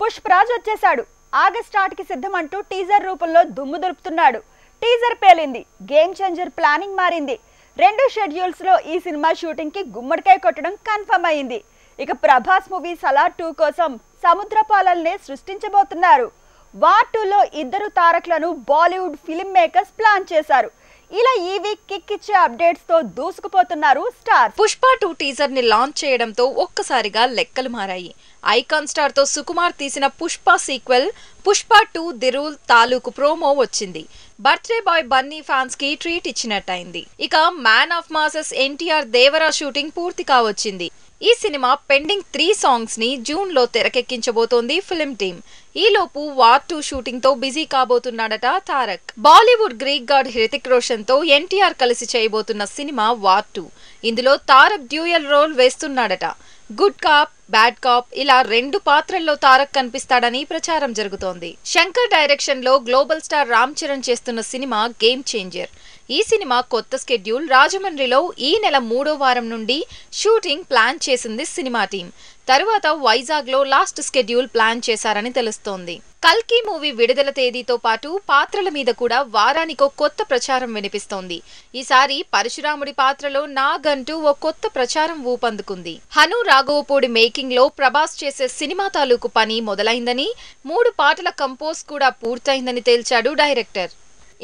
పుష్పరాజ్ వచ్చేసాడు. August 8కి సిద్ధమంటూ teaser రూపంలో దుమ్ము దులుపుతున్నాడు. టీజర్ పేలింది, గేమ్ చేంజర్ ప్లానింగ్ మారింది. 2 షెడ్యూల్స్ లో ఈ సినిమా షూటింగ్ కి గుమ్మడికాయ కొట్టడం కన్ఫర్మ్ అయింది. ఇక ప్రభాస్ మూవీ సలార్ 2 కోసం సముద్రపాలల్నే సృష్టించబోతున్నారు. వార్ 2లో 2 తారకులను బాలీవుడ్ ఫిల్మ్ మేకర్స్ ప్లాన్ చేశారు. ఇలా ఈ వీక్ కిక్ ఇచ్చే అప్డేట్స్ తో దూసుకుపోతున్నారు స్టార్. పుష్ప 2 టీజర్ ని లాంచ్ చేయడంతో ఒక్కసారిగా లెక్కలు మారాయి. ఐకాన్ స్టార్ తో సుకుమార్ తీసిన Pushpa sequel Pushpa 2 the rule తాలూకు ప్రోమో వచ్చింది. బర్త్డే బాయ్ బన్నీ ఫ్యాన్స్ కి ట్రీట్ ఇచ్చినట్టయింది. ఇక man of masses NTR Devara shooting పూర్తి కావచ్చింది. ఈ సినిమా పెండింగ్ 3 సాంగ్స్ ని జూన్ లో తెరకెక్కించబోతోంది ఫిల్మ్ టీమ్. ఈలోపు వార్ 2 షూటింగ్ తో బిజీ కాబోతున్నాడట తారక్. బాలీవుడ్ గ్రీక్ గాడ్ హృతిక్ రోషన్ తో ఎన్టీఆర్ కలిసి చేయబోతున్న సినిమా వార్ 2. ఇందులో తారక్ డ్యూయల్ రోల్ వేస్తున్నాడట. గుడ్ కాప్ బ్యాడ్ కాప్ ఇలా 2 పాత్రల్లో తారక్ కనిపిస్తాడని ప్రచారం జరుగుతోంది. శంకర్ డైరెక్షన్ లో గ్లోబల్ స్టార్ రామ్ చరణ్ చేస్తున్న సినిమా గేమ్ చేంజర్. ఈ సినిమా కొత్త స్కెడ్యూల్ రాజమండ్రిలో ఈ నెల 3వ వారం నుండి షూటింగ్ ప్లాన్ చేసింది సినిమా టీం. తరువాత వైజాగ్ లో లాస్ట్ స్కెడ్యూల్ ప్లాన్ చేశారని తెలుస్తోంది. కల్కి మూవీ విడుదల తేదీతో పాటు పాత్రల మీద కూడా వారానికో కొత్త ప్రచారం వినిపిస్తోంది. ఈసారి పరశురాముడి పాత్రలో నాగంటూ ఓ కొత్త ప్రచారం ఊపందుకుంది. హను రాఘవపూడి మేకింగ్ లో ప్రభాస్ చేసే సినిమా తాలూకు పని మొదలైందని, 3 పాటల కంపోజ్ కూడా పూర్తయిందని తేల్చాడు డైరెక్టర్.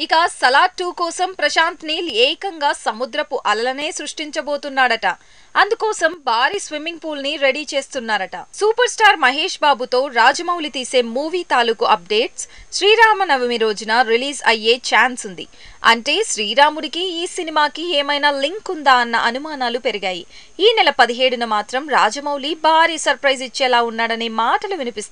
ఇక సలార్ 2 కోసం ప్రశాంత్ నీల్ ఏకంగా సముద్రపు అలలనే సృష్టించబోతున్నాడట. అందుకోసం భారీ స్విమ్మింగ్ పూల్ ని రెడీ చేస్తున్నారట. సూపర్ స్టార్ మహేష్ బాబుతో రాజమౌళి తీసే మూవీ తాలూకు అప్డేట్స్ శ్రీరామనవమి రోజున రిలీజ్ అయ్యే ఛాన్స్ ఉంది. అంటే శ్రీరాముడికి ఈ సినిమాకి ఏమైనా లింక్ ఉందా అన్న అనుమానాలు పెరిగాయి. ఈ నెల 17న మాత్రం రాజమౌళి భారీ సర్ప్రైజ్ ఇచ్చేలా ఉన్నాడనే మాటలు వినిపిస్తున్నాయి.